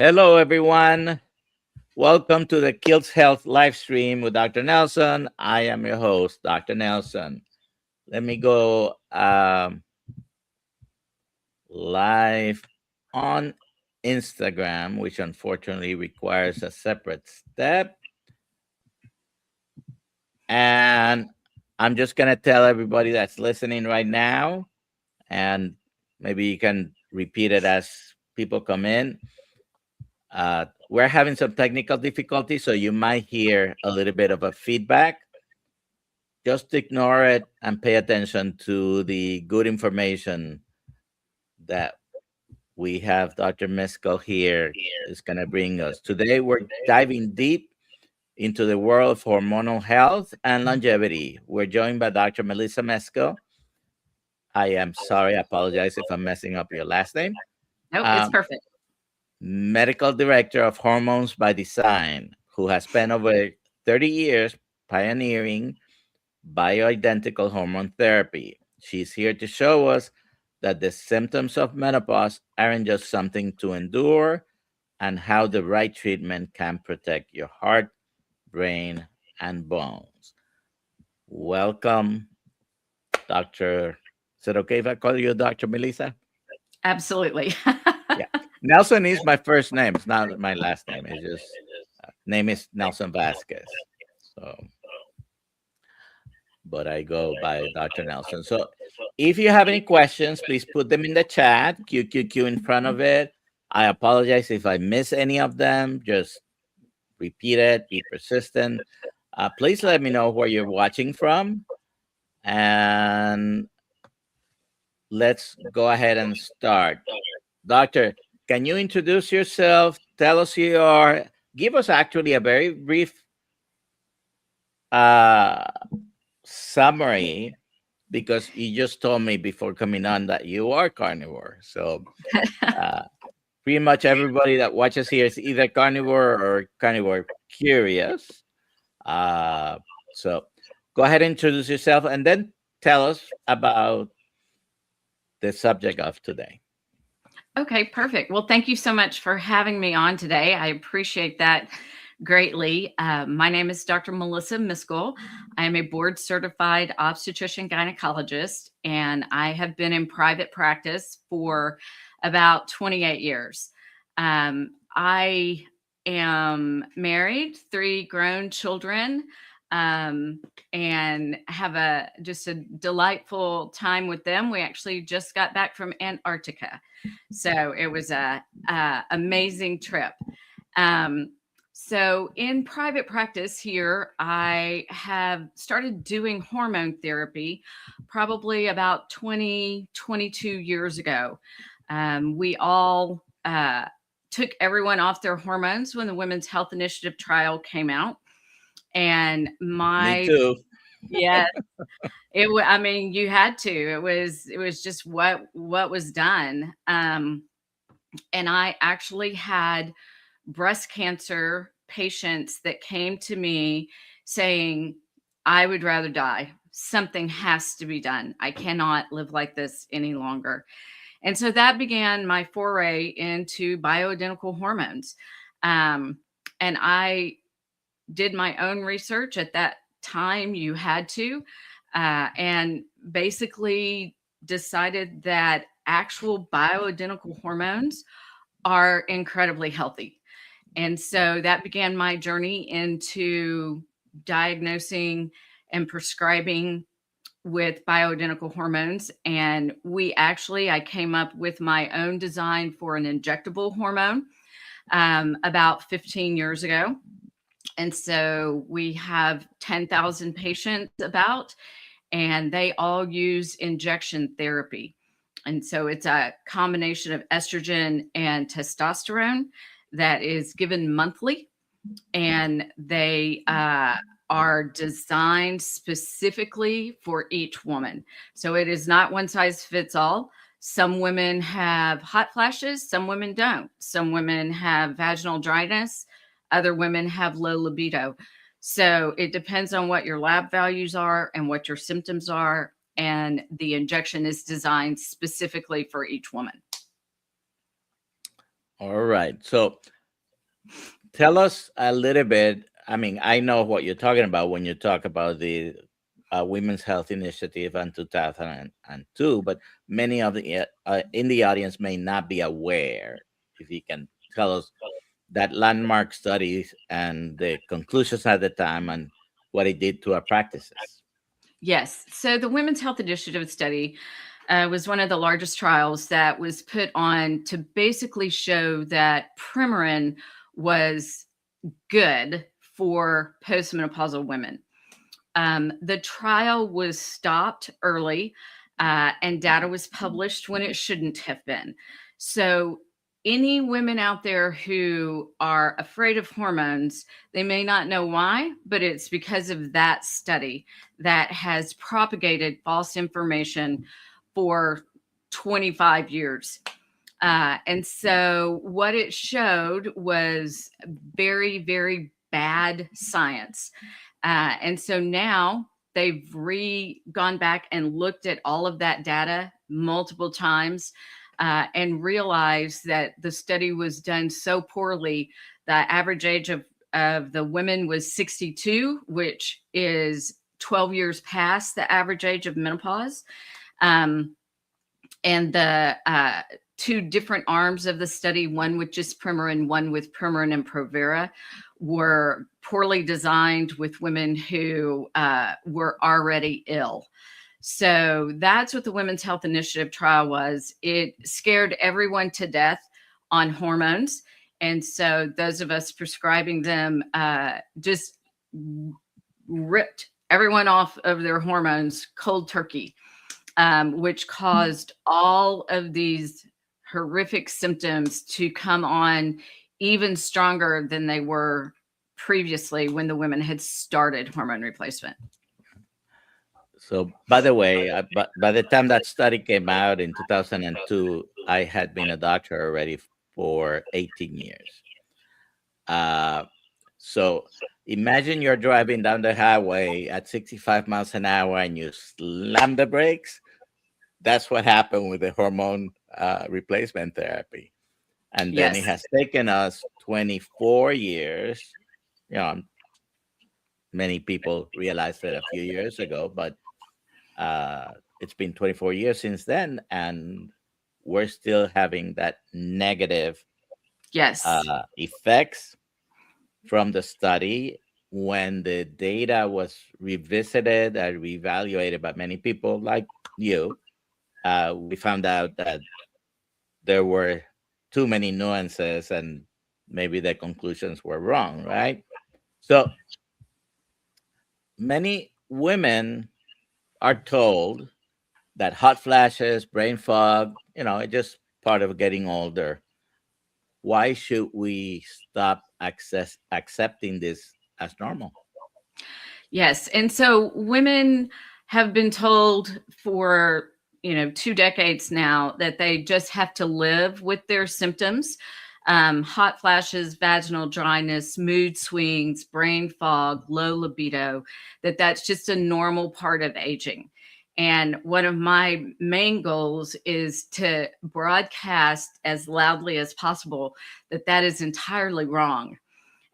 Hello, everyone. Welcome to the KiltzHealth live stream with Dr. Nelson. I am your host, Dr. Nelson. Let me go live on Instagram, which unfortunately requires a separate step. And I'm just going to tell everybody that's listening right now, and maybe you can repeat it as people come in. We're having some technical difficulties, so you might hear a little bit of a feedback. Just ignore it and pay attention to the good information that we have Dr. Miskell here is going to bring us. Today, we're diving deep into the world of hormonal health and longevity. We're joined by Dr. Melissa Miskell. I am sorry, I apologize if I'm messing up your last name. Nope, it's perfect. Medical Director of Hormones by Design, who has spent over 30 years pioneering bioidentical hormone therapy. She's here to show us that the symptoms of menopause aren't just something to endure and how the right treatment can protect your heart, brain, and bones. Welcome, Dr. Is it okay if I call you Dr. Melissa? Absolutely. Yeah. Nelson is my first name. It's not my last name. It's just name is Nelson Vasquez. So, but I go by Dr. Nelson. So, if you have any questions, please put them in the chat. QQQ in front of it. I apologize if I miss any of them. Just repeat it. Be persistent. Please let me know where you're watching from, and let's go ahead and start. Doctor, can you introduce yourself? Tell us who you are. Give us actually a very brief summary, because you just told me before coming on that you are carnivore. So pretty much everybody that watches here is either carnivore or carnivore curious. So go ahead and introduce yourself and then tell us about the subject of today. Okay, perfect. Well, thank you so much for having me on today. I appreciate that greatly. My name is Dr. Melissa Miskell. I am a board certified obstetrician gynecologist, and I have been in private practice for about 28 years. I am married, 3 grown children, and have just a delightful time with them. We actually just got back from Antarctica, so it was a amazing trip. So in private practice here, I have started doing hormone therapy probably about 22 years ago. We all took everyone off their hormones when the Women's Health Initiative trial came out. And Me too. yes, I mean, you had to. It was just what was done. And I actually had breast cancer patients that came to me saying, I would rather die. Something has to be done. I cannot live like this any longer. And so that began my foray into bioidentical hormones. And I did my own research at that time. You had to, and basically decided that actual bioidentical hormones are incredibly healthy. And so that began my journey into diagnosing and prescribing with bioidentical hormones. And I came up with my own design for an injectable hormone about 15 years ago. And so we have 10,000 patients and they all use injection therapy. And so it's a combination of estrogen and testosterone that is given monthly. And they are designed specifically for each woman. So it is not one size fits all. Some women have hot flashes, some women don't. Some women have vaginal dryness, other women have low libido. So it depends on what your lab values are and what your symptoms are. And the injection is designed specifically for each woman. All right. So tell us a little bit. I mean, I know what you're talking about when you talk about the Women's Health Initiative in 2002, but many of the in the audience may not be aware. If you can tell us that landmark studies and the conclusions at the time and what it did to our practices. Yes. So the Women's Health Initiative study was one of the largest trials that was put on to basically show that Premarin was good for postmenopausal women. The trial was stopped early, and data was published when it shouldn't have been. So, any women out there who are afraid of hormones, they may not know why, but it's because of that study that has propagated false information for 25 years. And so, what it showed was very, very bad science. And so now they've gone back and looked at all of that data multiple times and realized that the study was done so poorly. The average age of the women was 62, which is 12 years past the average age of menopause. And the two different arms of the study, one with just Premarin, one with Premarin and Provera, were poorly designed with women who were already ill. So that's what the Women's Health Initiative trial was. It scared everyone to death on hormones. And so those of us prescribing them just ripped everyone off of their hormones cold turkey. Which caused all of these horrific symptoms to come on even stronger than they were previously when the women had started hormone replacement. So, by the way, by the time that study came out in 2002, I had been a doctor already for 18 years. So, imagine you're driving down the highway at 65 miles an hour and you slam the brakes. That's what happened with the hormone replacement therapy. And then it Yes. has taken us 24 years. You know, many people realized it a few years ago, but it's been 24 years since then, and we're still having that negative Yes. effects from the study. When the data was revisited and reevaluated by many people like you, we found out that there were too many nuances and maybe the conclusions were wrong, right? So many women are told that hot flashes, brain fog, it's just part of getting older. Why should we stop accepting this as normal? Yes. And so women have been told for 2 decades now that they just have to live with their symptoms. Hot flashes, vaginal dryness, mood swings, brain fog, low libido, that's just a normal part of aging. And one of my main goals is to broadcast as loudly as possible that is entirely wrong.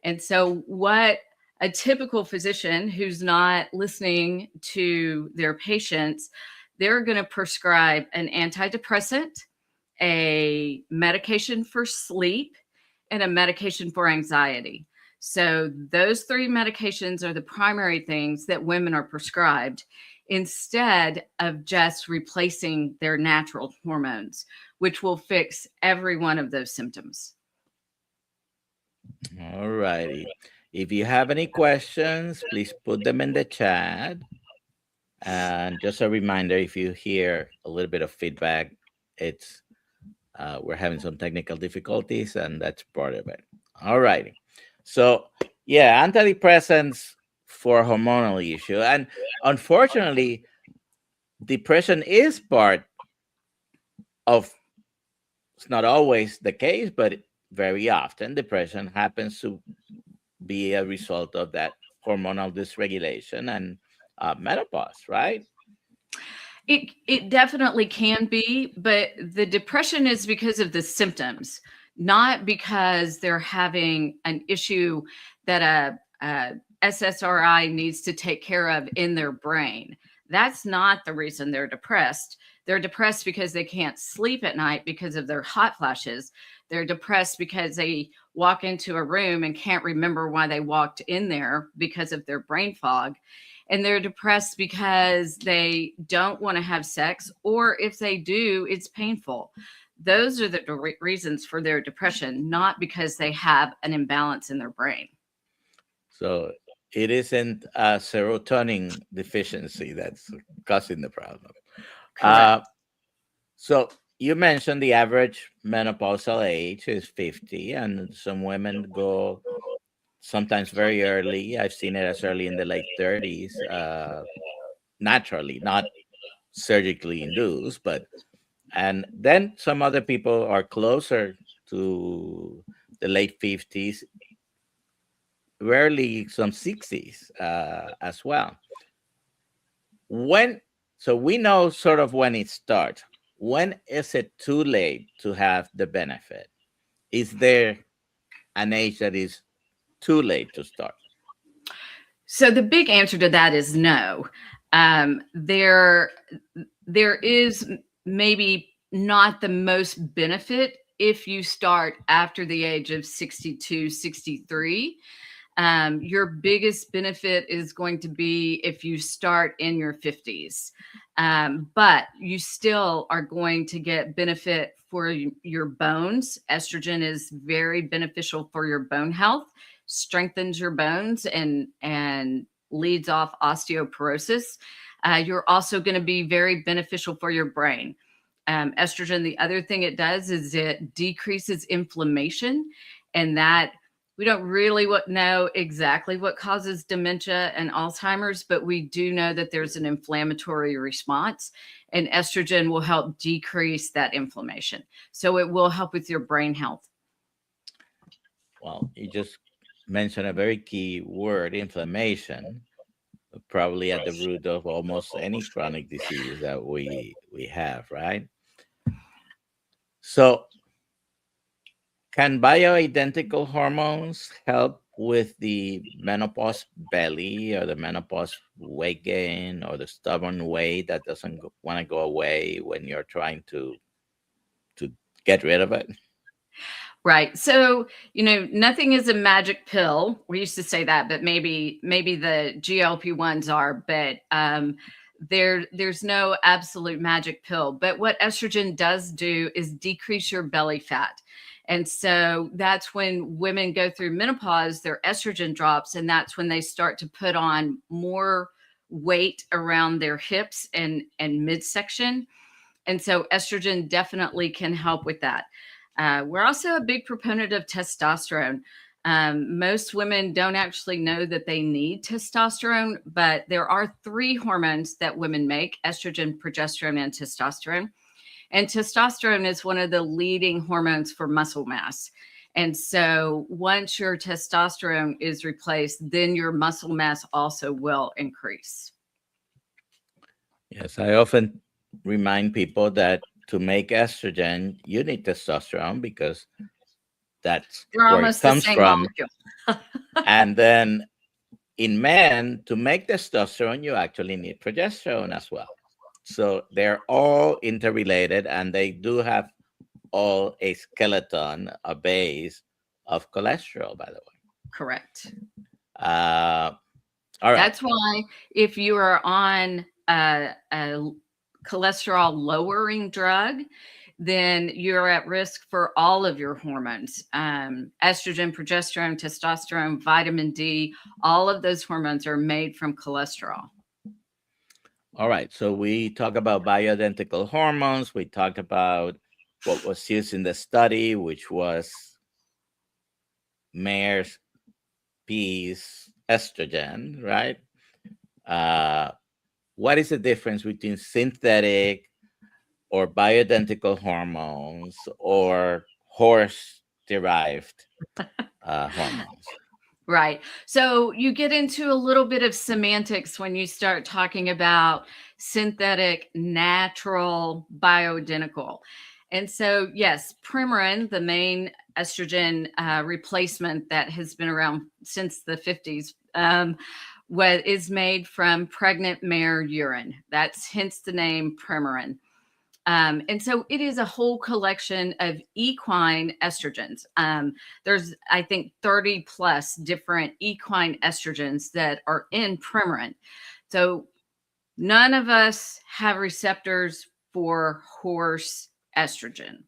And so, what a typical physician who's not listening to their patients, they're going to prescribe an antidepressant, a medication for sleep, and a medication for anxiety. So, those three medications are the primary things that women are prescribed instead of just replacing their natural hormones, which will fix every one of those symptoms. All righty. If you have any questions, please put them in the chat. And just a reminder, if you hear a little bit of feedback, it's we're having some technical difficulties, and that's part of it. All righty. So, yeah, antidepressants for hormonal issue, and unfortunately, depression is part of. It's not always the case, but very often depression happens to be a result of that hormonal dysregulation and menopause, right? It definitely can be, but the depression is because of the symptoms. not because they're having an issue that a SSRI needs to take care of in their brain. That's not the reason they're depressed. They're depressed because they can't sleep at night because of their hot flashes. They're depressed because they walk into a room and can't remember why they walked in there because of their brain fog. And they're depressed because they don't want to have sex, or if they do, it's painful. Those are the reasons for their depression, not because they have an imbalance in their brain. So it isn't a serotonin deficiency that's causing the problem. Correct. So you mentioned the average menopausal age is 50, and some women go sometimes very early. I've seen it as early in the late 30s, naturally, not surgically induced, but and then some other people are closer to the late 50s, rarely some 60s as well. When so we know sort of when it starts. When is it too late to have the benefit? Is there an age that is too late to start? So the big answer to that is no. There is maybe not the most benefit if you start after the age of 62, 63. Your biggest benefit is going to be if you start in your 50s. But you still are going to get benefit for your bones. Estrogen is very beneficial for your bone health, strengthens your bones, and leads off osteoporosis. You're also going to be very beneficial for your brain. Estrogen, the other thing it does is it decreases inflammation, and that we don't really know exactly what causes dementia and Alzheimer's, but we do know that there's an inflammatory response, and estrogen will help decrease that inflammation. So it will help with your brain health. Well, you just mentioned a very key word, inflammation, probably at the root of almost any chronic disease that we have, right? So can bioidentical hormones help with the menopause belly or the menopause weight gain or the stubborn weight that doesn't want to go away when you're trying to get rid of it? Right. So, nothing is a magic pill. We used to say that, but maybe the GLP-1s are, but there's no absolute magic pill. But what estrogen does do is decrease your belly fat. And so that's when women go through menopause, their estrogen drops, and that's when they start to put on more weight around their hips and midsection. And so estrogen definitely can help with that. We're also a big proponent of testosterone. Most women don't actually know that they need testosterone, but there are 3 hormones that women make: estrogen, progesterone, and testosterone. And testosterone is one of the leading hormones for muscle mass. And so once your testosterone is replaced, then your muscle mass also will increase. Yes, I often remind people that to make estrogen, you need testosterone because that's They're where it almost the comes same from. molecule. And then in men, to make testosterone, you actually need progesterone as well. So they're all interrelated, and they do have all a skeleton, a base of cholesterol, by the way. Correct. All right. That's why if you are on a cholesterol lowering drug, then you're at risk for all of your hormones: estrogen, progesterone, testosterone, vitamin D. All of those hormones are made from cholesterol. All right. So we talk about bioidentical hormones. We talked about what was used in the study, which was mare's peas estrogen, right? Uh, what is the difference between synthetic or bioidentical hormones or horse derived hormones? Right. So you get into a little bit of semantics when you start talking about synthetic, natural, bioidentical. And so, yes, Premarin, the main estrogen replacement that has been around since the 50s. What is made from pregnant mare urine. That's hence the name Premarin. And so it is a whole collection of equine estrogens. There's, I think, 30 plus different equine estrogens that are in Premarin. So none of us have receptors for horse estrogen.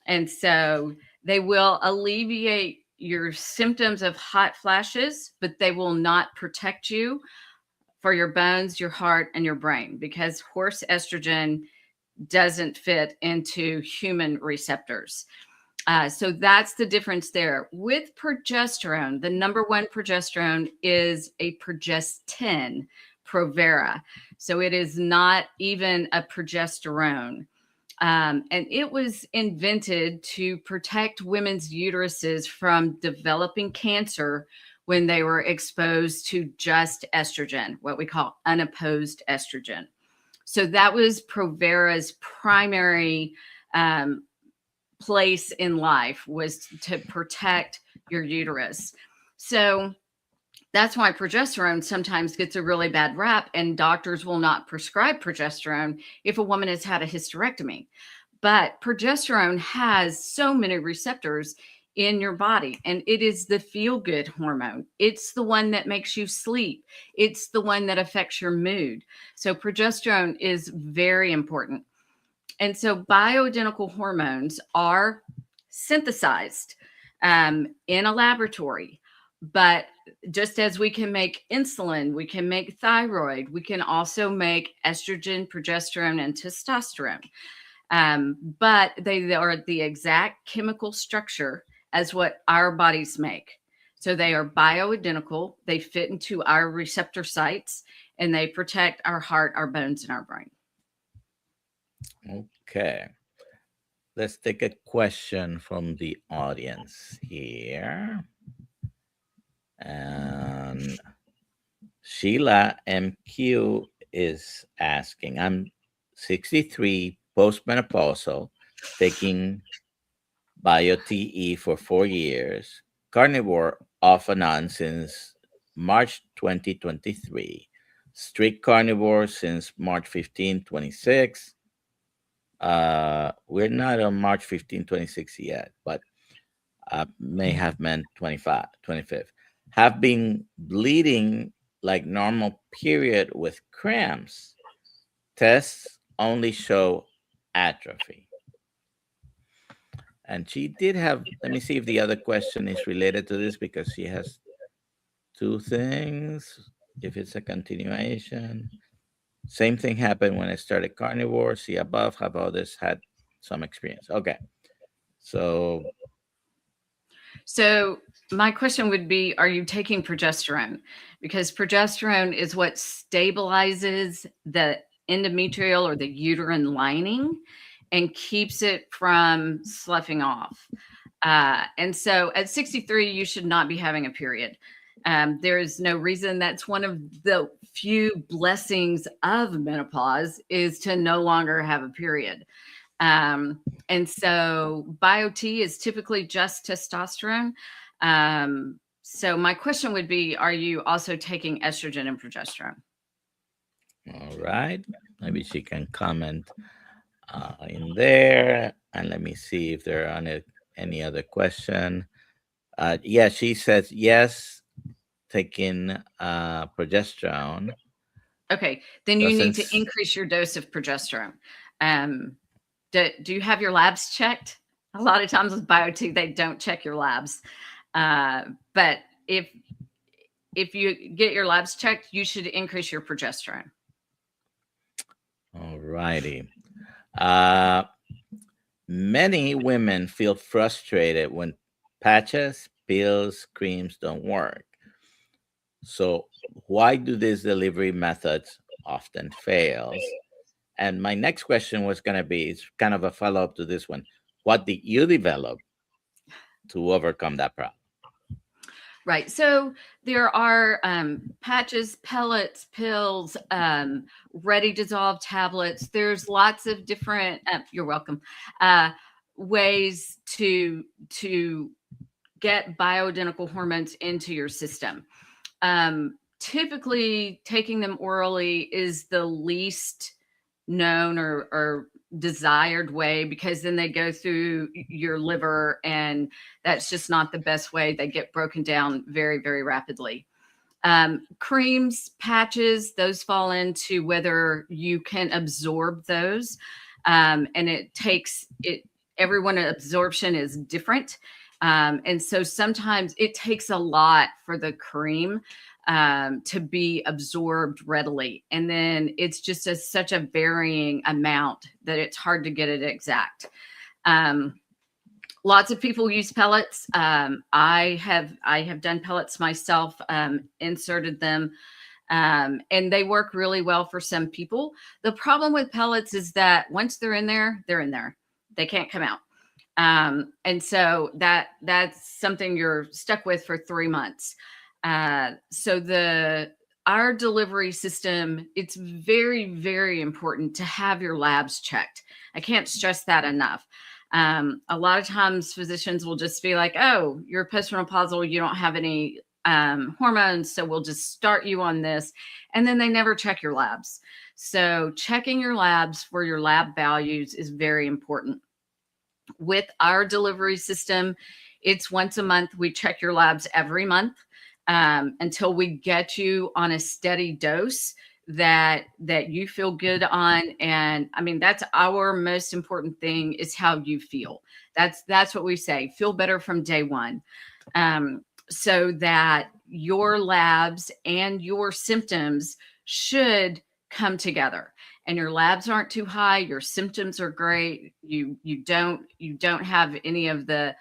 And so they will alleviate your symptoms of hot flashes, but they will not protect you for your bones, your heart, and your brain, because horse estrogen doesn't fit into human receptors. So that's the difference there. With progesterone, the number one progesterone is a progestin, Provera. So it is not even a progesterone. And it was invented to protect women's uteruses from developing cancer when they were exposed to just estrogen, what we call unopposed estrogen. So that was Provera's primary place in life, was to protect your uterus. So that's why progesterone sometimes gets a really bad rap, and doctors will not prescribe progesterone if a woman has had a hysterectomy. But progesterone has so many receptors in your body, and it is the feel-good hormone. It's the one that makes you sleep. It's the one that affects your mood. So progesterone is very important. And so bioidentical hormones are synthesized in a laboratory. But just as we can make insulin, we can make thyroid, we can also make estrogen, progesterone, and testosterone. But they are the exact chemical structure as what our bodies make. So they are bioidentical, they fit into our receptor sites, and they protect our heart, our bones, and our brain. Okay. Let's take a question from the audience here. And Sheila MQ is asking, I'm 63, postmenopausal, taking bio-TE for 4 years, carnivore off and on since March 2023, strict carnivore since March 15, 26. We're not on March 15, 26 yet, but may have meant 25th. Have been bleeding like normal period with cramps. Tests only show atrophy. And she did have, let me see if the other question is related to this, because she has two things. If it's a continuation, same thing happened when I started carnivore. See above, have others had some experience? Okay. So my question would be, are you taking progesterone? Because progesterone is what stabilizes the endometrial or the uterine lining and keeps it from sloughing off. And so at 63, you should not be having a period. There is no reason. That's one of the few blessings of menopause, is to no longer have a period. And so bio-T is typically just testosterone. So my question would be, are you also taking estrogen and progesterone? all right. Maybe she can comment in there. And let me see if there are any other question. Yeah, she says yes, taking progesterone. Okay, then you need to increase your dose of progesterone. Do you have your labs checked? A lot of times with bio-T, they don't check your labs. But if you get your labs checked, you should increase your progesterone. All righty. Many women feel frustrated when patches, pills, creams don't work. So why do these delivery methods often fail? And my next question was going to be, it's kind of a follow-up to this one. What did you develop to overcome that problem? Right. So there are patches, pellets, pills, ready dissolved tablets. There's lots of different, you're welcome, ways to get bioidentical hormones into your system. Typically, taking them orally is the least known or desired way, because then they go through your liver, and that's just not the best way. They get broken down very, very rapidly. Creams, patches, those fall into whether you can absorb those. And it takes it, everyone absorption is different. And so sometimes it takes a lot for the cream to be absorbed readily. And then it's just such a varying amount that it's hard to get it exact. Lots of people use pellets. I have done pellets myself, inserted them, and they work really well for some people. The problem with pellets is that once they're in there, they're in there. They can't come out. And so that's something you're stuck with for 3 months. So our delivery system, it's very, very important to have your labs checked. I can't stress that enough. A lot of times physicians will just be like, oh, you're postmenopausal, you don't have any hormones, so we'll just start you on this. And then they never check your labs. So checking your labs for your lab values is very important. With our delivery system, it's once a month. We check your labs every month until we get you on a steady dose that you feel good on. And I mean, that's our most important thing, is how you feel. That's what we say. Feel better from day one. So that your labs and your symptoms should come together. And your labs aren't too high, your symptoms are great. You don't have any of the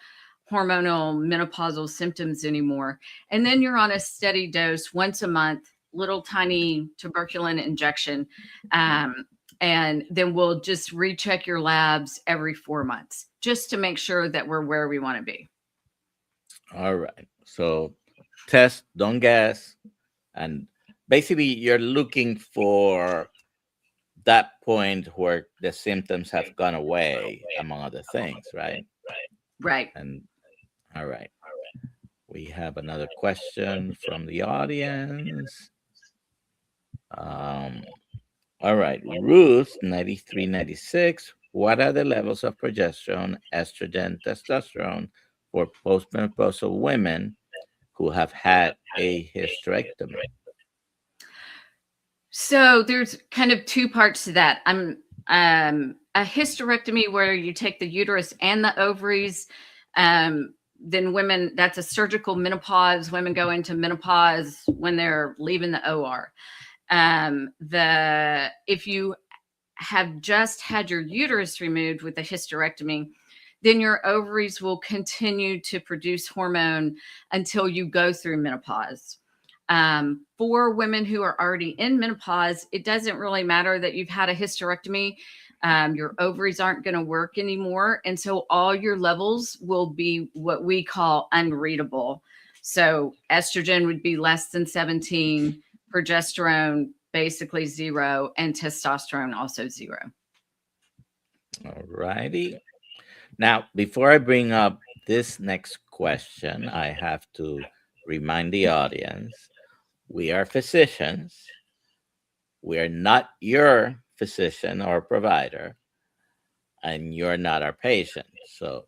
hormonal menopausal symptoms anymore. And then you're on a steady dose once a month, little tiny tuberculin injection. And then we'll just recheck your labs every 4 months, just to make sure that we're where we want to be. All right. So test, don't guess. And basically you're looking for that point where the symptoms have gone away, among other things, right? Right. And all right. We have another question from the audience. All right. Ruth, 9396. What are the levels of progesterone, estrogen, testosterone for postmenopausal women who have had a hysterectomy? So there's kind of two parts to that. A hysterectomy, where you take the uterus and the ovaries. Then women, that's a surgical menopause. Women go into menopause when they're leaving the OR. If you have just had your uterus removed with a hysterectomy, then your ovaries will continue to produce hormone until you go through menopause. For women who are already in menopause, it doesn't really matter that you've had a hysterectomy. Your ovaries aren't going to work anymore. And so all your levels will be what we call unreadable. So estrogen would be less than 17, progesterone basically 0, and testosterone also 0. All righty. Now, before I bring up this next question, I have to remind the audience, we are physicians. We are not your physician or provider, and you're not our patient. So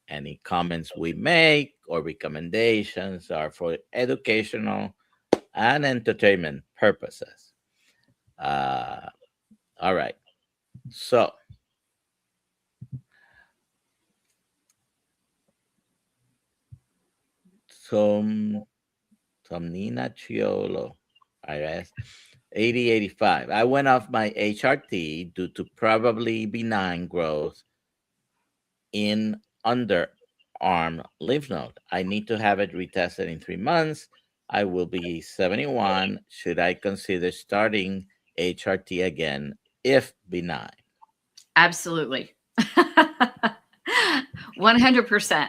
any comments we make or recommendations are for educational and entertainment purposes. All right. So Nina Chiolo, IRS, 8085. I went off my HRT due to probably benign growth in underarm lymph node. I need to have it retested in 3 months. I will be 71. Should I consider starting HRT again if benign? Absolutely. 100%.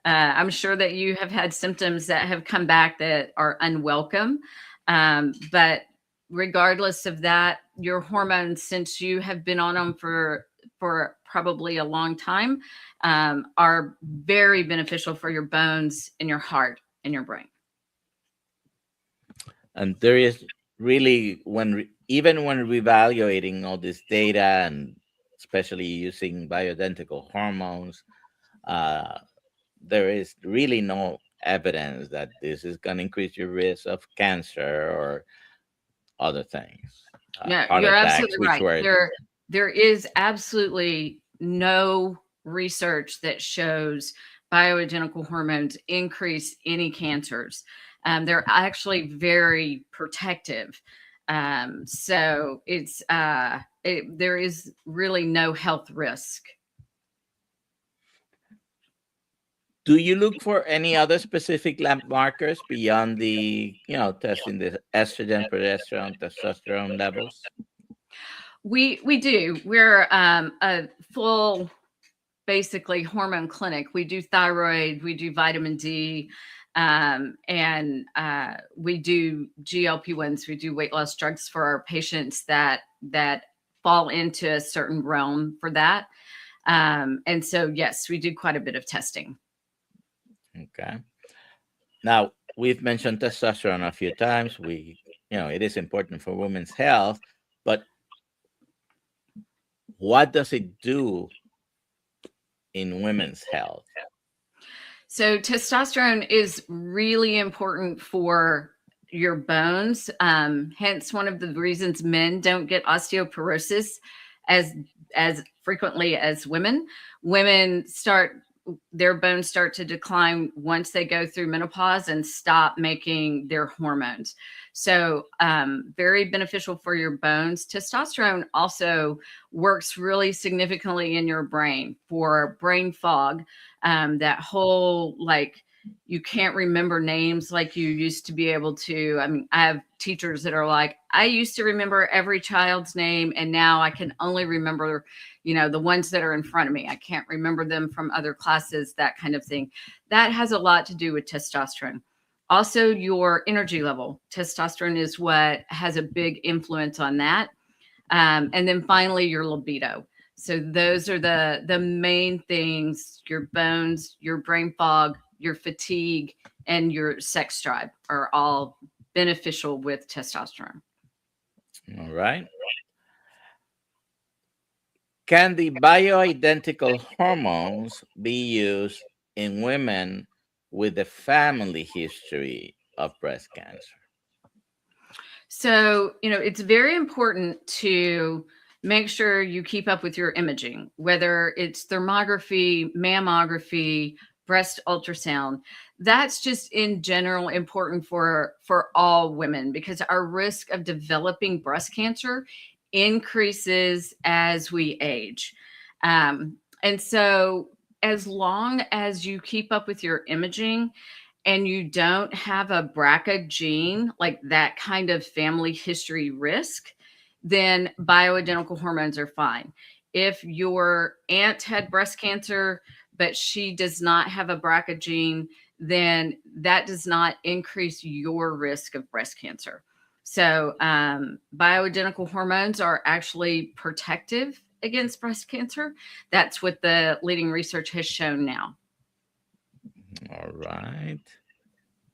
I'm sure that you have had symptoms that have come back that are unwelcome. But regardless of that, your hormones, since you have been on them for for probably a long time, are very beneficial for your bones and your heart and your brain. And there is really, even when evaluating all this data, and especially using bioidentical hormones, uh, there is really no evidence that this is going to increase your risk of cancer or other things, Yeah, heart you're attacks, absolutely which right. were. There is absolutely no research that shows bioidentical hormones increase any cancers. They're actually very protective. So there is really no health risk. Do you look for any other specific lab markers beyond testing the estrogen, progesterone, testosterone levels? We do. We're a full, basically, hormone clinic. We do thyroid, we do vitamin D, and we do GLP-1s. We do weight loss drugs for our patients that fall into a certain realm for that. And so, yes, we do quite a bit of testing. Okay. Now, we've mentioned testosterone a few times. It is important for women's health, but what does it do in women's health? So testosterone is really important for your bones. Hence, one of the reasons men don't get osteoporosis as frequently as women. Women their bones start to decline once they go through menopause and stop making their hormones. So very beneficial for your bones. Testosterone also works really significantly in your brain for brain fog. That whole, like, you can't remember names like you used to be able to. I mean, I have teachers that are like, I used to remember every child's name, and now I can only remember, the ones that are in front of me. I can't remember them from other classes, that kind of thing. That has a lot to do with testosterone. Also, your energy level. Testosterone is what has a big influence on that. And then finally, your libido. So those are the main things: your bones, your brain fog, your fatigue, and your sex drive are all beneficial with testosterone. All right. Can the bioidentical hormones be used in women with a family history of breast cancer? So, it's very important to make sure you keep up with your imaging, whether it's thermography, mammography, breast ultrasound. That's just in general important for all women, because our risk of developing breast cancer increases as we age. And so, as long as you keep up with your imaging and you don't have a BRCA gene, like that kind of family history risk, then bioidentical hormones are fine. If your aunt had breast cancer, but she does not have a BRCA gene, then that does not increase your risk of breast cancer. So bioidentical hormones are actually protective against breast cancer. That's what the leading research has shown now. All right.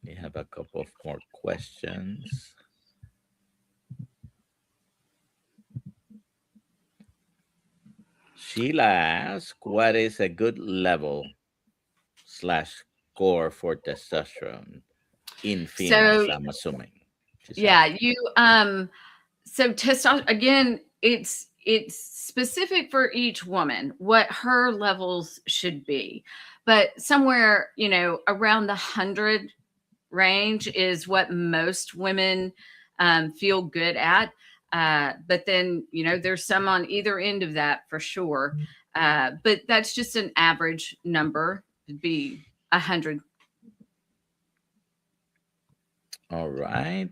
We have a couple of more questions. Sheila asks, what is a good level / score for testosterone in females, So I'm assuming she's yeah, asking. so testosterone, again, it's specific for each woman what her levels should be, but somewhere, around the 100 range is what most women feel good at. But then, there's some on either end of that for sure. But that's just an average number, would be 100. All right.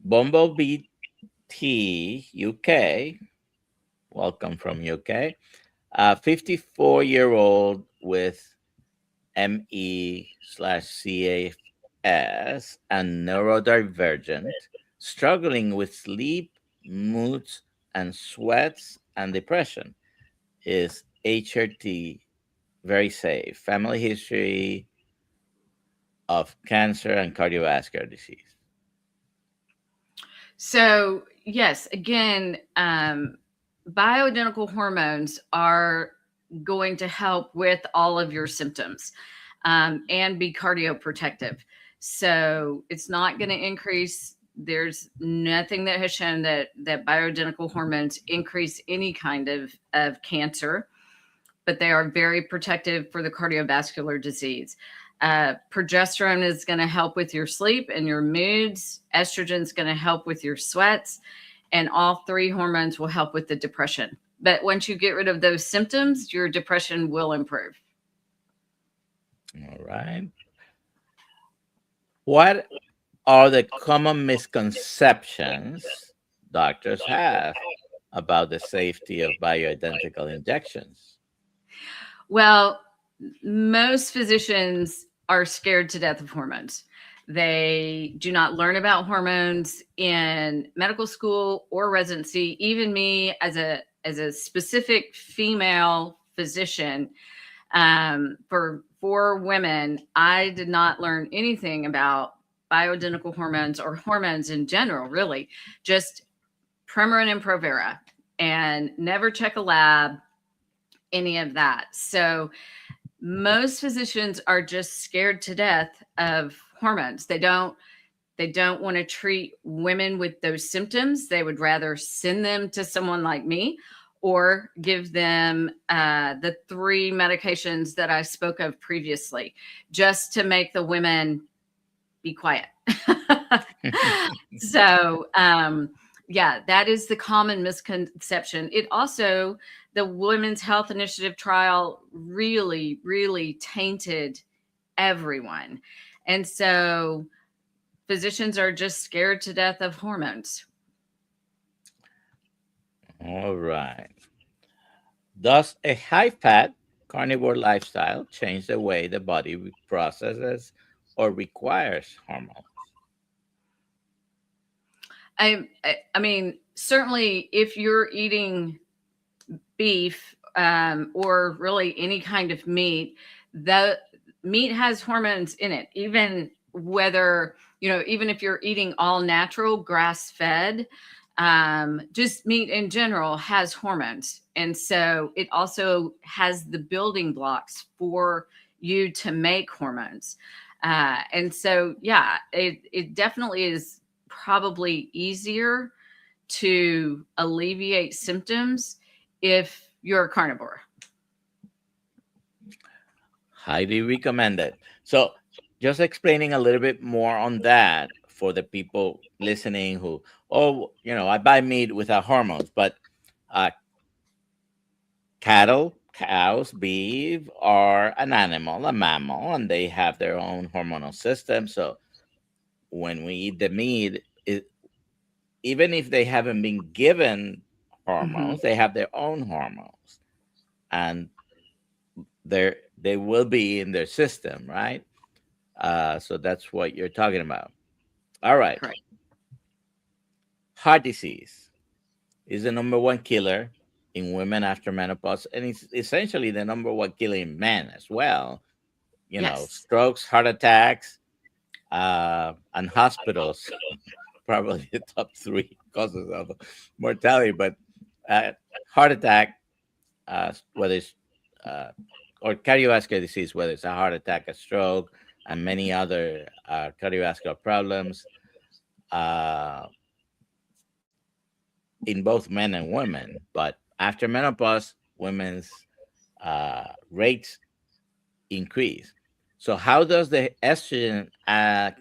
Bumblebee T UK, welcome from UK. 54-year-old with ME/CAS, and neurodivergent, struggling with sleep, moods, and sweats and depression. Is HRT very safe? Family history of cancer and cardiovascular disease. So, yes, again, bioidentical hormones are going to help with all of your symptoms and be cardioprotective. So, it's not going to increase. There's nothing that has shown that bioidentical hormones increase any kind of cancer, but they are very protective for the cardiovascular disease. Progesterone is going to help with your sleep and your moods. Estrogen is going to help with your sweats. And all three hormones will help with the depression. But once you get rid of those symptoms, your depression will improve. All right. What are the common misconceptions doctors have about the safety of bioidentical injections? Well, most physicians are scared to death of hormones. They do not learn about hormones in medical school or residency. Even me, as a specific female physician, for women, I did not learn anything about bioidentical hormones or hormones in general. Really, just Premarin and Provera, and never check a lab, any of that. So most physicians are just scared to death of hormones. They don't want to treat women with those symptoms. They would rather send them to someone like me or give them the three medications that I spoke of previously, just to make the women be quiet. So, yeah, that is the common misconception. It also, the Women's Health Initiative trial really, really tainted everyone. And so physicians are just scared to death of hormones. All right. Does a high-fat carnivore lifestyle change the way the body processes or requires hormones? I mean, certainly if you're eating beef or really any kind of meat, the meat has hormones in it, even whether, even if you're eating all natural grass fed, just meat in general has hormones. And so it also has the building blocks for you to make hormones. And so, yeah, it definitely is probably easier to alleviate symptoms if you're a carnivore. Highly recommended. So, just explaining a little bit more on that for the people listening who, I buy meat without hormones, but uh, cattle, cows, beef are an animal, a mammal, and they have their own hormonal system. So, when we eat the meat, even if they haven't been given Mm-hmm. hormones, they have their own hormones, and they will be in their system, right? So that's what you're talking about. All right. Correct. Heart disease is the number one killer in women after menopause, and it's essentially the number one killer in men as well. Yes. Strokes, heart attacks, and hospitals, probably the top three causes of mortality. But uh, heart attack, whether it's or cardiovascular disease, whether it's a heart attack, a stroke, and many other cardiovascular problems, uh, in both men and women. But after menopause, women's rates increase. So, how does the estrogen act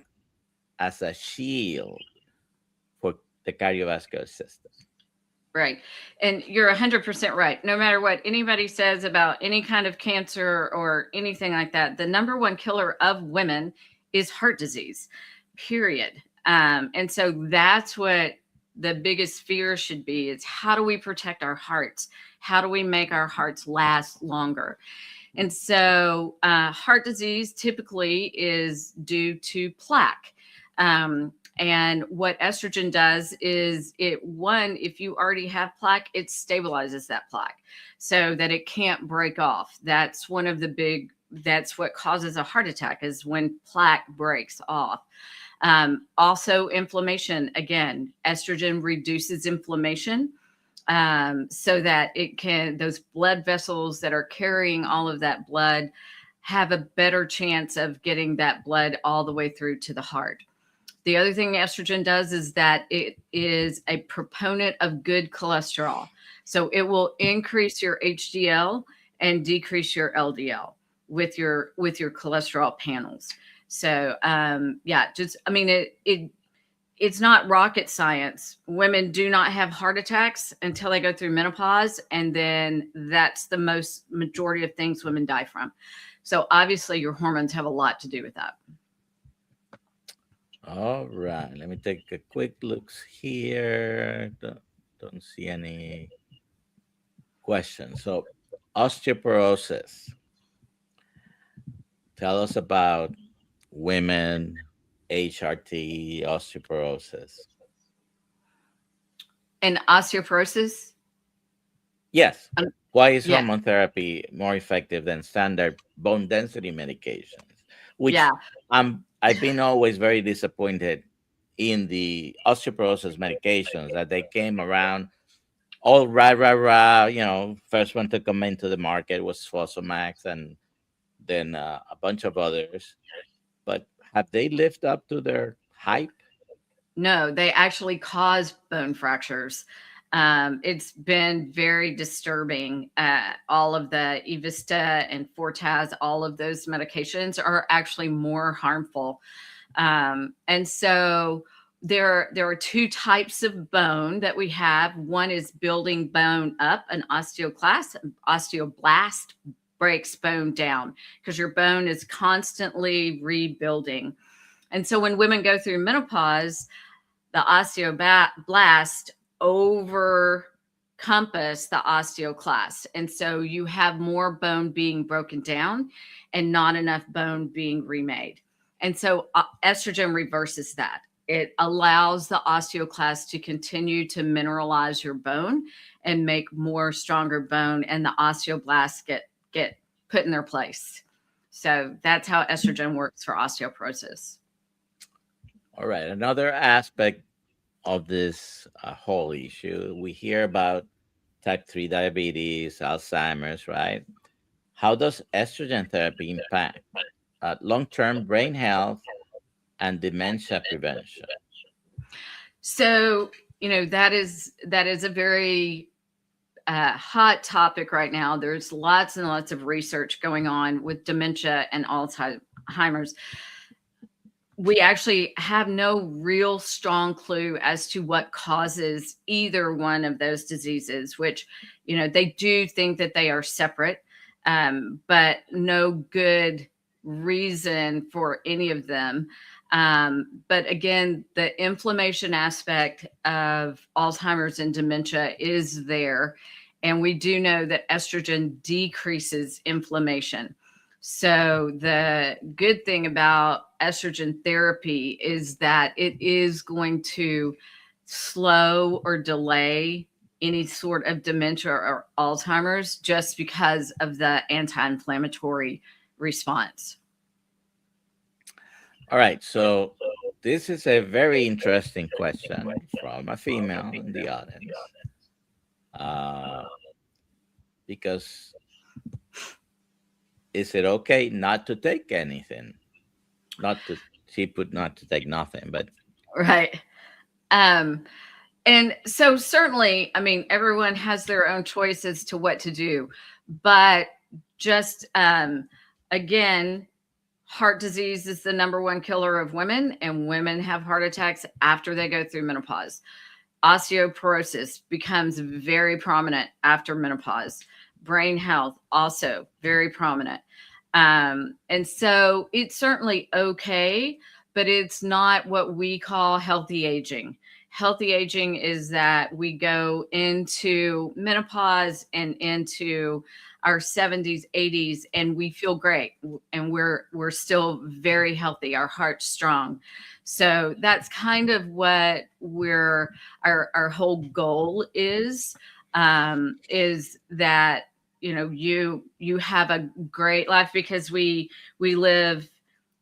as a shield for the cardiovascular system? Right. And you're 100% right. No matter what anybody says about any kind of cancer or anything like that, the number one killer of women is heart disease, period. And so that's what the biggest fear should be, is how do we protect our hearts? How do we make our hearts last longer? And so heart disease typically is due to plaque. And what estrogen does is if you already have plaque, it stabilizes that plaque so that it can't break off. That's what causes a heart attack, is when plaque breaks off. Also inflammation. Again, estrogen reduces inflammation, so that those blood vessels that are carrying all of that blood have a better chance of getting that blood all the way through to the heart. The other thing estrogen does is that it is a proponent of good cholesterol. So it will increase your HDL and decrease your LDL with your cholesterol panels. So it's not rocket science. Women do not have heart attacks until they go through menopause, and then that's the majority of things women die from. So obviously your hormones have a lot to do with that. All right. Let me take a quick look here. Don't see any questions. So, osteoporosis. Tell us about women, HRT, osteoporosis. And osteoporosis? Yes. Why is Yeah. hormone therapy more effective than standard bone density medications? Which Yeah. I've been always very disappointed in the osteoporosis medications that they came around all rah. First one to come into the market was Fosamax, and then a bunch of others. But have they lived up to their hype? No, they actually cause bone fractures. It's been very disturbing. All of the Evista and Fortaz, all of those medications are actually more harmful. And so there are two types of bone that we have. One is building bone up, an osteoclast. Osteoblast breaks bone down because your bone is constantly rebuilding. And so when women go through menopause, the osteoblast overcompass the osteoclast. And so you have more bone being broken down and not enough bone being remade. And so estrogen reverses that. It allows the osteoclast to continue to mineralize your bone and make more stronger bone, and the osteoblasts get put in their place. So that's how estrogen works for osteoporosis. All right. Another aspect of this whole issue, we hear about type 3 diabetes, Alzheimer's, right? How does estrogen therapy impact long-term brain health and dementia prevention? So, that is a very hot topic right now. There's lots and lots of research going on with dementia and Alzheimer's. We actually have no real strong clue as to what causes either one of those diseases, which, they do think that they are separate, but no good reason for any of them. But again, the inflammation aspect of Alzheimer's and dementia is there. And we do know that estrogen decreases inflammation. So the good thing about estrogen therapy is that it is going to slow or delay any sort of dementia or Alzheimer's just because of the anti-inflammatory response. All right. So this is a very interesting question from a female in the audience. Because is it okay not to take anything? She put not to take nothing, but right. And so certainly, everyone has their own choice as to what to do, but just again, heart disease is the number one killer of women, and women have heart attacks after they go through menopause. Osteoporosis becomes very prominent after menopause. Brain health also very prominent. And so it's certainly okay, but it's not what we call healthy aging. Healthy aging is that we go into menopause and into our 70s, 80s, and we feel great, and we're still very healthy. Our heart's strong. So that's kind of what our whole goal is that, you know, you have a great life, because we live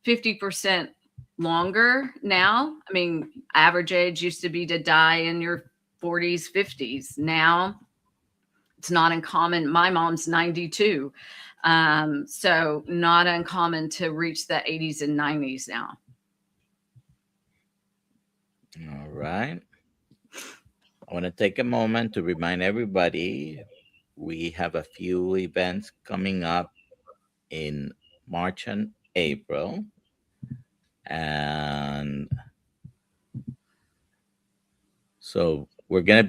50% longer now. I mean, average age used to be to die in your 40s, 50s. Now it's not uncommon. My mom's 92. So not uncommon to reach the 80s and 90s now. All right. I want to take a moment to remind everybody we have a few events coming up in March and April. And so I'm going to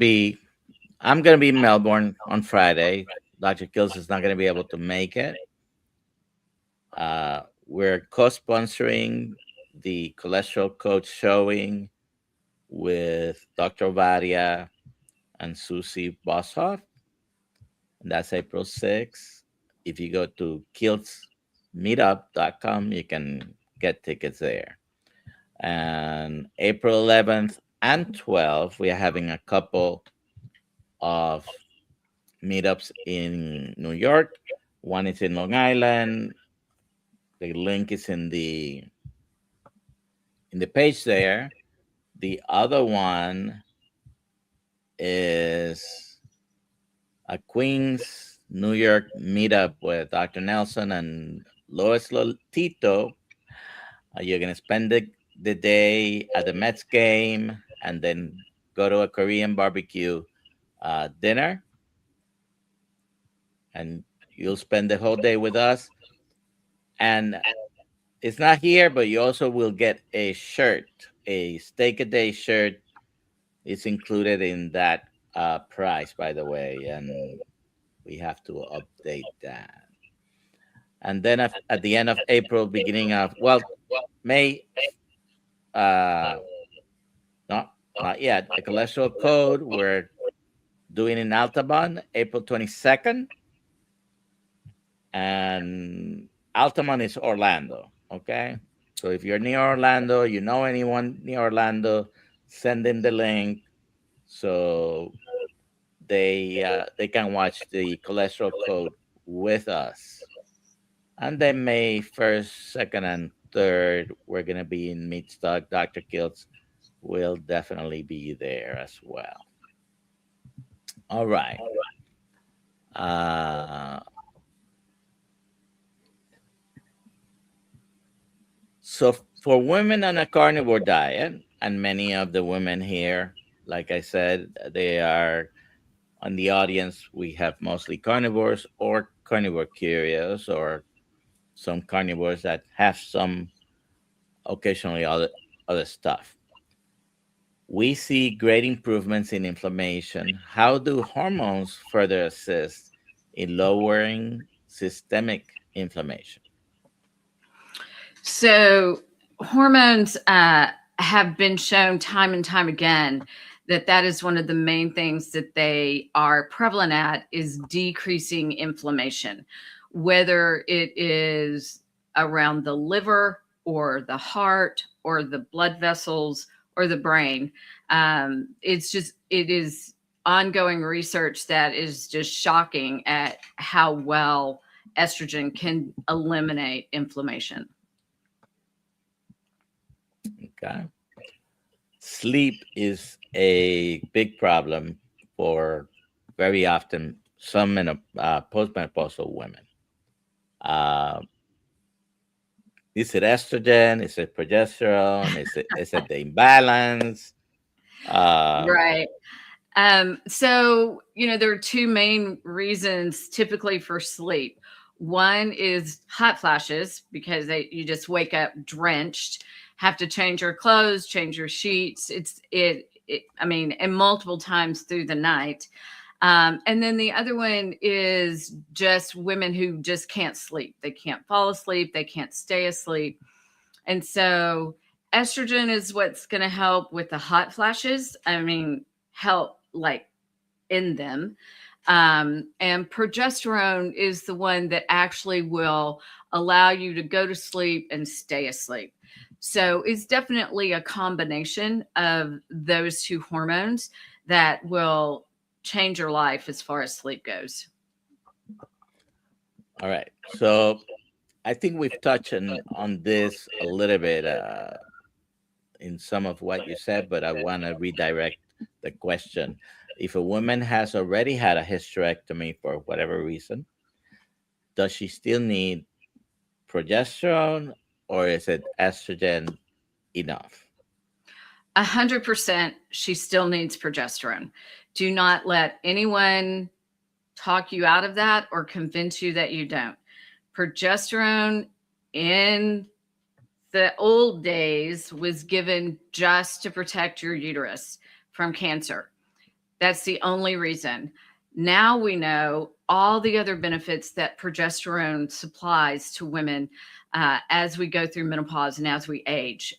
be in Melbourne on Friday. Dr. Kiltz is not going to be able to make it. We're co-sponsoring the cholesterol code showing with Dr. Varia and Susie Boshoff. And that's April 6th. If you go to KiltzMeetup.com, you can get tickets there. And April 11th and 12th, we are having a couple of meetups in New York. One is in Long Island. The link is in the page there. The other one is a Queens, New York meetup with Dr. Nelson and Lois Lotito. You're going to spend the day at the Mets game and then go to a Korean barbecue dinner. And you'll spend the whole day with us. And it's not here, but you also will get a shirt, a steak a day shirt. It's included in that price, by the way. And we have to update that. And then at the end of April, beginning of, May, uh, not yet, the cholesterol code, we're doing in Altamont, April 22nd. And Altamont is Orlando, okay? So if you're near Orlando, you know anyone near Orlando, send in the link so they can watch the cholesterol code with us. And then May 1st, 2nd, and 3rd, we're going to be in Meatstock. Dr. Kiltz will definitely be there as well. All right. So for women on a carnivore diet, and many of the women here, like I said, they are on the audience. We have mostly carnivores or carnivore curious, or some carnivores that have some occasionally other stuff. We see great improvements in inflammation. How do hormones further assist in lowering systemic inflammation? So hormones have been shown time and time again that is one of the main things that they are prevalent at, is decreasing inflammation, whether it is around the liver or the heart or the blood vessels or the brain. It is ongoing research that is just shocking at how well estrogen can eliminate inflammation. Okay. Sleep is a big problem for very often some postmenopausal women. Is it estrogen? Is it progesterone? Is it the imbalance? Right. So, there are two main reasons typically for sleep. One is hot flashes, because you just wake up drenched, have to change your clothes, change your sheets. And multiple times through the night. And then the other one is just women who just can't sleep. They can't fall asleep. They can't stay asleep. And so estrogen is what's going to help with the hot flashes. Help like in them. And progesterone is the one that actually will allow you to go to sleep and stay asleep. So it's definitely a combination of those two hormones that will change your life as far as sleep goes. All right. So I think we've touched on this a little bit in some of what you said, but I want to redirect the question. If a woman has already had a hysterectomy for whatever reason, does she still need progesterone, or is it estrogen enough? 100% she still needs progesterone. Do not let anyone talk you out of that or convince you that you don't. Progesterone in the old days was given just to protect your uterus from cancer. That's the only reason. Now we know all the other benefits that progesterone supplies to women as we go through menopause and as we age.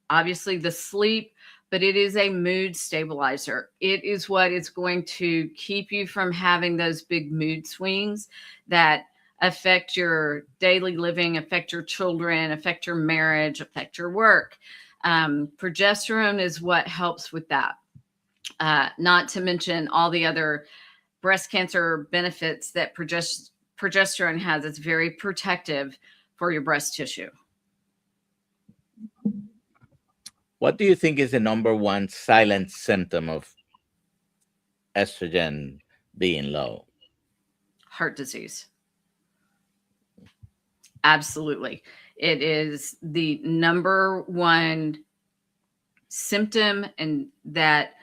Obviously, the sleep, but it is a mood stabilizer. It is what is going to keep you from having those big mood swings that affect your daily living, affect your children, affect your marriage, affect your work. Progesterone is what helps with that. Not to mention all the other breast cancer benefits that progesterone has. It's very protective for your breast tissue. What do you think is the number one silent symptom of estrogen being low? Heart disease. Absolutely. It is the number one symptom, and that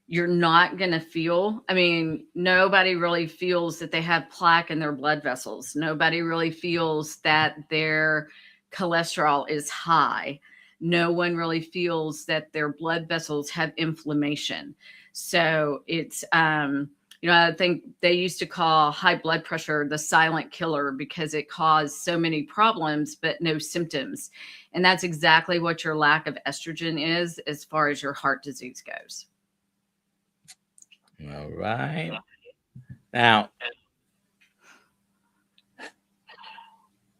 you're not going to feel. I mean, nobody really feels that they have plaque in their blood vessels. Nobody really feels that their cholesterol is high. No one really feels that their blood vessels have inflammation. So it's, I think they used to call high blood pressure the silent killer because it caused so many problems, but no symptoms. And that's exactly what your lack of estrogen is as far as your heart disease goes. All right. Now,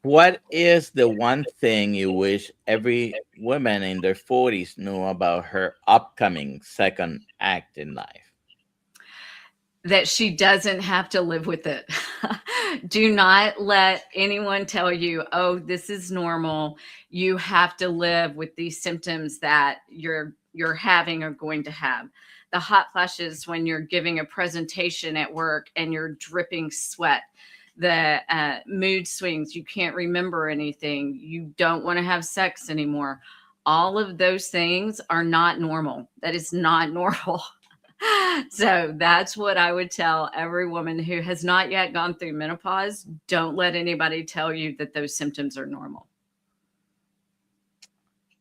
what is the one thing you wish every woman in their 40s knew about her upcoming second act in life? That she doesn't have to live with it. Do not let anyone tell you, oh, this is normal. You have to live with these symptoms that you're having or going to have. The hot flashes when you're giving a presentation at work and you're dripping sweat, the mood swings, you can't remember anything, you don't want to have sex anymore. All of those things are not normal. That is not normal. So that's what I would tell every woman who has not yet gone through menopause. Don't let anybody tell you that those symptoms are normal.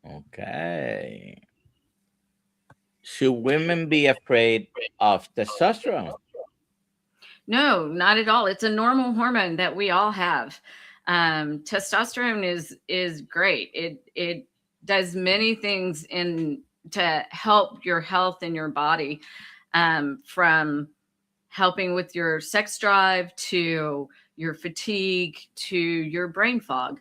Okay. Should women be afraid of testosterone? No, not at all. It's a normal hormone that we all have. Testosterone is great. It does many things to help your health and your body, from helping with your sex drive to your fatigue to your brain fog.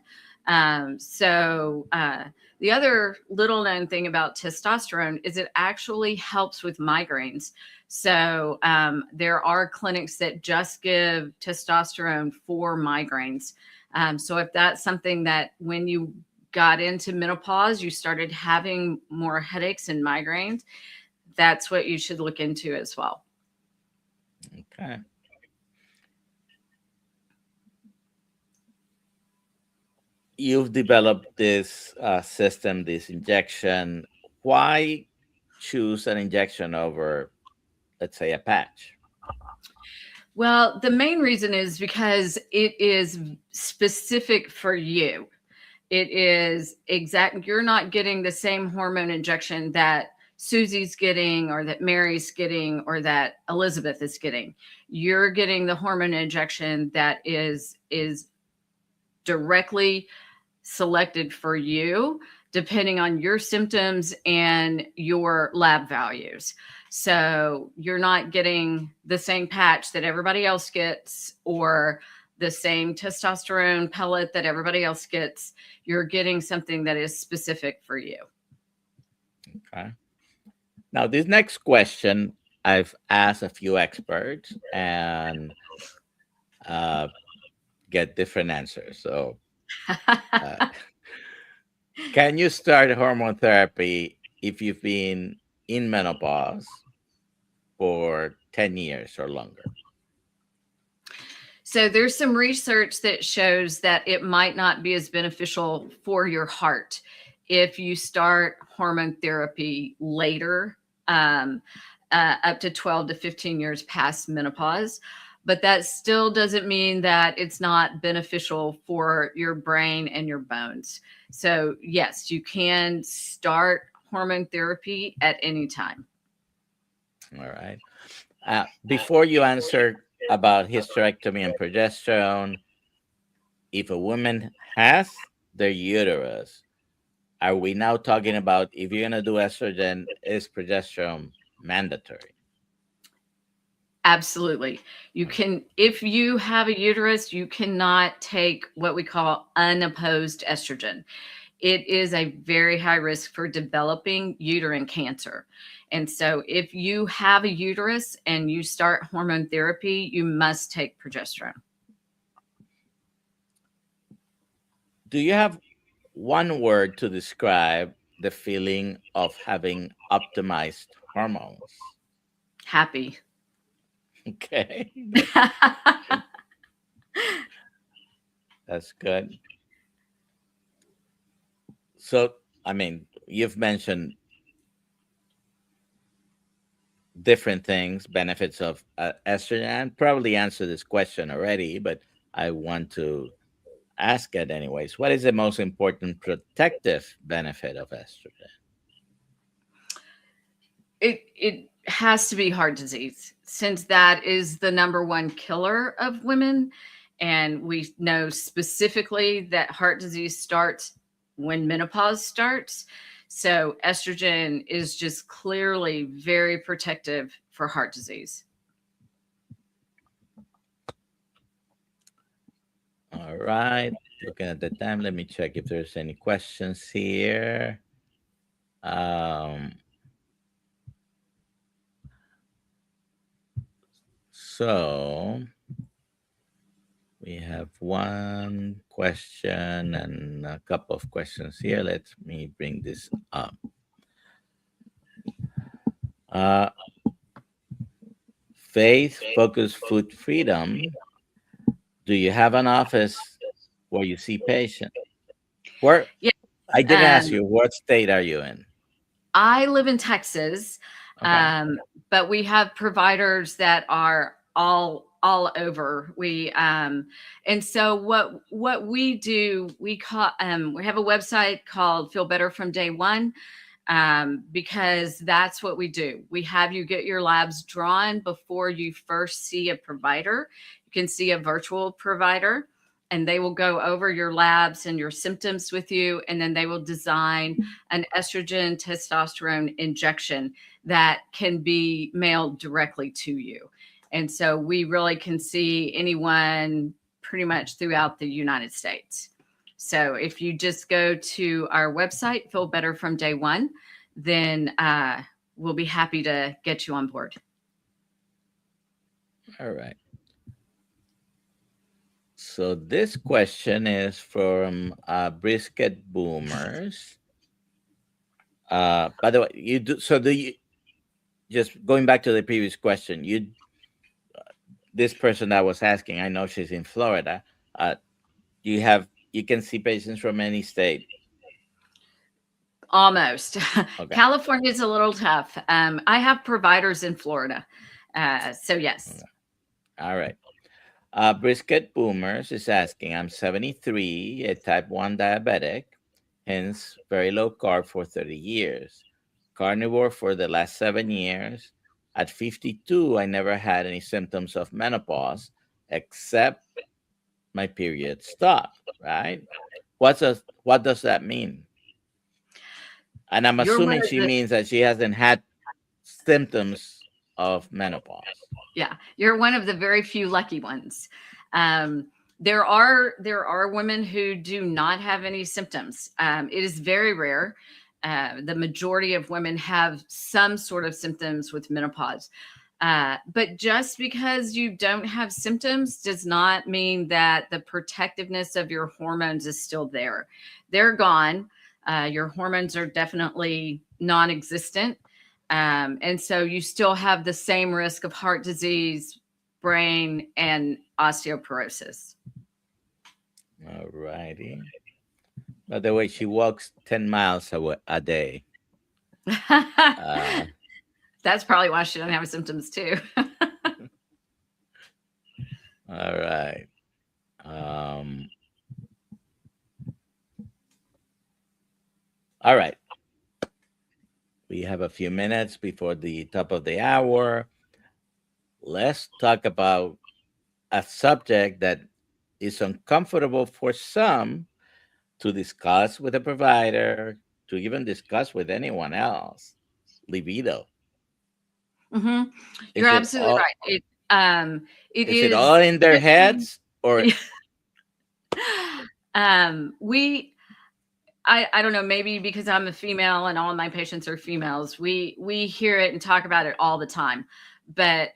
The other little known thing about testosterone is it actually helps with migraines. So there are clinics that just give testosterone for migraines. So if that's something that when you got into menopause, you started having more headaches and migraines, that's what you should look into as well. Okay. You've developed this system, this injection. Why choose an injection over, let's say, a patch? Well, the main reason is because it is specific for you. It is exact. You're not getting the same hormone injection that Susie's getting or that Mary's getting or that Elizabeth is getting. You're getting the hormone injection that is directly selected for you depending on your symptoms and your lab values. So you're not getting the same patch that everybody else gets or the same testosterone pellet that everybody else gets. You're getting something that is specific for you. Okay. Now, this next question, I've asked a few experts and get different answers. So, uh, can you start hormone therapy if you've been in menopause for 10 years or longer? So there's some research that shows that it might not be as beneficial for your heart if you start hormone therapy later, up to 12 to 15 years past menopause. But that still doesn't mean that it's not beneficial for your brain and your bones. So yes, you can start hormone therapy at any time. All right. Before you answer about hysterectomy and progesterone, if a woman has their uterus, are we now talking about if you're going to do estrogen, is progesterone mandatory? Absolutely. You can, if you have a uterus, you cannot take what we call unopposed estrogen. It is a very high risk for developing uterine cancer. And so if you have a uterus and you start hormone therapy, you must take progesterone. Do you have one word to describe the feeling of having optimized hormones? Happy. Okay. That's good. So, I mean, you've mentioned different things, benefits of estrogen, and probably answered this question already, but I want to ask it anyways. What is the most important protective benefit of estrogen? It has to be heart disease, since that is the number one killer of women. And we know specifically that heart disease starts when menopause starts. So estrogen is just clearly very protective for heart disease. All right. Looking at the time, let me check if there's any questions here. Um, so we have one question and a couple of questions here. Let me bring this up. Uh, Faith Focused Food Freedom. Do you have an office where you see patients? Where Yes. I didn't ask you, what state are you in? I live in Texas, Okay. but we have providers that are all over. And so what we do, we call we have a website called Feel Better from Day One, because that's what we do. We have you get your labs drawn before you first see a provider. You can see a virtual provider, and they will go over your labs and your symptoms with you, and then they will design an estrogen testosterone injection that can be mailed directly to you. And so we really can see anyone pretty much throughout the United States. So if you just go to our website, Feel Better from Day One, then we'll be happy to get you on board. All right. So this question is from Brisket Boomers. By the way, you do. So do you? Just going back to the previous question, this person that was asking, I know she's in Florida. You can see patients from any state? Almost. Okay. California is a little tough. I have providers in Florida. So yes. Okay. All right. Brisket Boomers is asking, I'm 73, a type 1 diabetic, hence very low carb for 30 years. Carnivore for the last 7 years. At 52, I never had any symptoms of menopause except my period stopped, right? What does that mean? And I'm You're one assuming of she the means that she hasn't had symptoms of menopause. Yeah, you're one of the very few lucky ones. Um, there are women who do not have any symptoms. It is very rare. The majority of women have some sort of symptoms with menopause. But just because you don't have symptoms does not mean that the protectiveness of your hormones is still there. They're gone. Your hormones are definitely non existent. And so you still have the same risk of heart disease, brain, and osteoporosis. All righty. By the way, she walks 10 miles a day. Uh, That's probably why she doesn't have symptoms too. all right. Um, all right. We have a few minutes before the top of the hour. Let's talk about a subject that is uncomfortable for some to discuss with a provider, to even discuss with anyone else. Libido. hmm You're Is it absolutely all? right. It Is it all is in their typically heads, or we I don't know, maybe because I'm a female and all of my patients are females, we hear it and talk about it all the time. But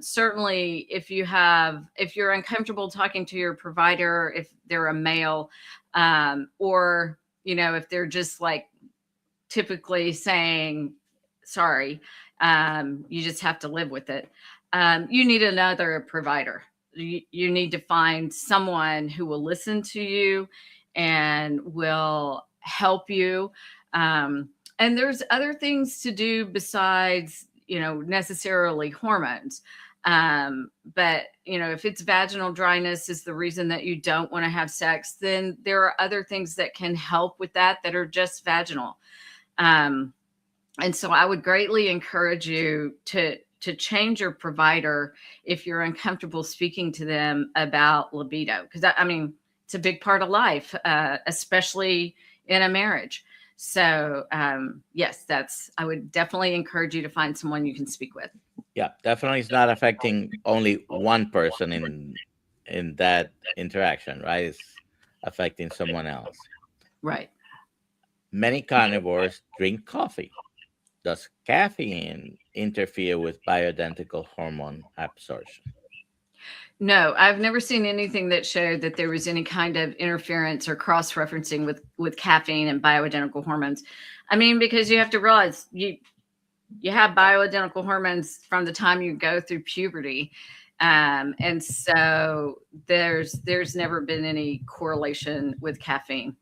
certainly, if you're uncomfortable talking to your provider, if they're a male, or if they're just like typically saying sorry, you just have to live with it. You need another provider. You need to find someone who will listen to you and will help you. And there's other things to do besides, necessarily hormones. But if it's vaginal dryness is the reason that you don't want to have sex, then there are other things that can help with that are just vaginal. Um, and so I would greatly encourage you to change your provider if you're uncomfortable speaking to them about libido, because I mean it's a big part of life, especially in a marriage. So yes, that's I would definitely encourage you to find someone you can speak with. yeah, definitely it's not affecting only one person in that interaction, right? It's affecting someone else. Right. Many carnivores drink coffee. Does caffeine interfere with bioidentical hormone absorption? No, I've never seen anything that showed that there was any kind of interference or cross-referencing with caffeine and bioidentical hormones. I mean, because you have to realize you have bioidentical hormones from the time you go through puberty. And so there's never been any correlation with caffeine.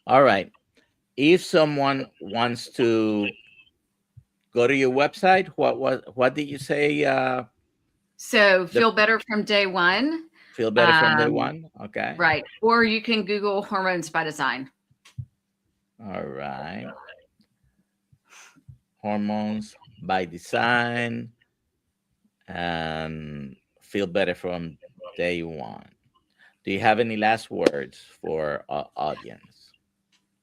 All right. If someone wants to go to your website, what did you say? So The feel better from day one. feel better from day Um, one. Okay. right. Or you can Google hormones by design. All right. Hormones by design and feel better from day one. Do you have any last words for our audience?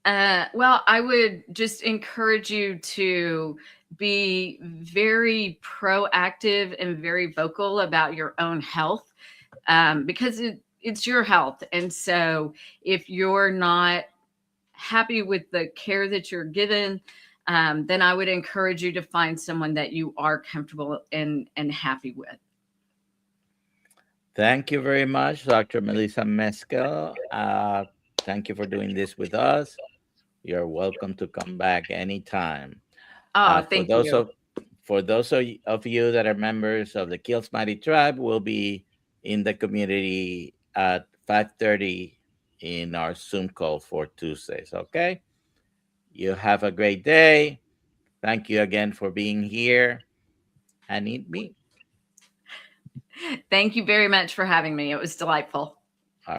Well, I would just encourage you to be very proactive and very vocal about your own health, because it's your health. And so if you're not happy with the care that you're given, then I would encourage you to find someone that you are comfortable and happy with. Thank you very much, Dr. Melissa Miskell. Thank you for doing this with us. You're welcome to come back anytime. Oh, For thank those you. of you that are members of the Kiltz Mighty Tribe, we'll be in the community at 5:30 in our Zoom call for Tuesdays. Okay. You have a great day. Thank you again for being here and eat meat. Thank you very much for having me. It was delightful.